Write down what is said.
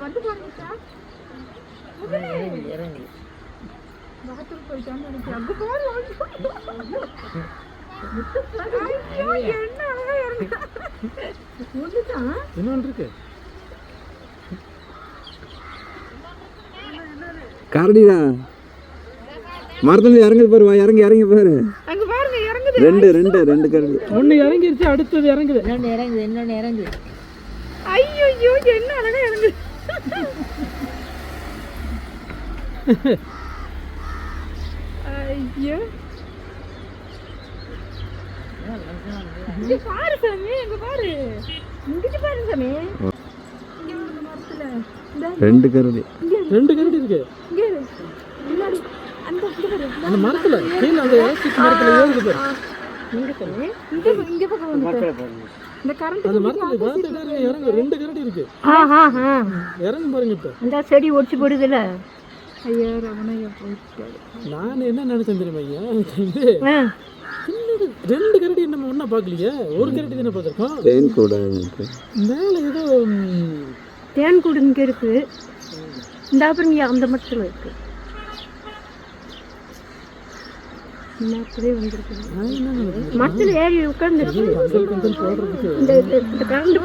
வந்து பாருங்க சார். இறங்கி பாத்ரூம் போயிட்டான்னு நினைக்கிறேன். அங்க பாரு. ஐயோ, என்ன அழகா இறங்க. ஒண்ணுதான். இன்னொன்று இருக்கு. கரடிடா மரத்துல இறங்குது பாரு. இறங்கி இறங்கி பாரு. அங்க பாருங்க இறங்குது. ரெண்டு கரடி. ஒண்ணு இறங்கிருச்சு, அடுத்தது இறங்குது. இன்னொன்னு இறங்குது. ஐயோ, என்ன அழகா இறங்குது. ஐயோ, இங்க பாரு சாமி, இங்க பாரு. இங்க பாரு சாமி. இங்க ஒரு மரத்துல ரெண்டு கரடி இருக்கு. இங்க முன்னாடி அந்த பாரு. அந்த மரத்துல கீழ அந்த எலக்ட்ரிக் மரத்துல ஏறுது பாரு. இங்க சாமி. இங்க பக்கம் வந்து இந்த கரண்ட் அந்த மரத்துல பாத்துட்டே இறங்கு. ரெண்டு கரடி இருக்கு. இறங்கு பாருங்க. இப்ப இந்த செடி ஒடிச்சு போடுதுல. ஐயா ரமணையா போயிட்டாரு. நான் என்ன நினைச்சேன் தெரியுமா ஐயா, இது ரெண்டு கரடி நம்ம ஒண்ணா பாக்கலையே, ஒரு கரடி தானே பார்த்திருக்கோம். தேன் கூட மேல ஏதோ தேன் கூடு இங்க இருக்கு. இந்த அப்புறம் அந்த மரத்துல இருக்கு. மரத்துல வந்துருக்கு. மரத்துல ஏறி உட்கார்ந்து சொல்றதுக்கு இந்த கரண்ட்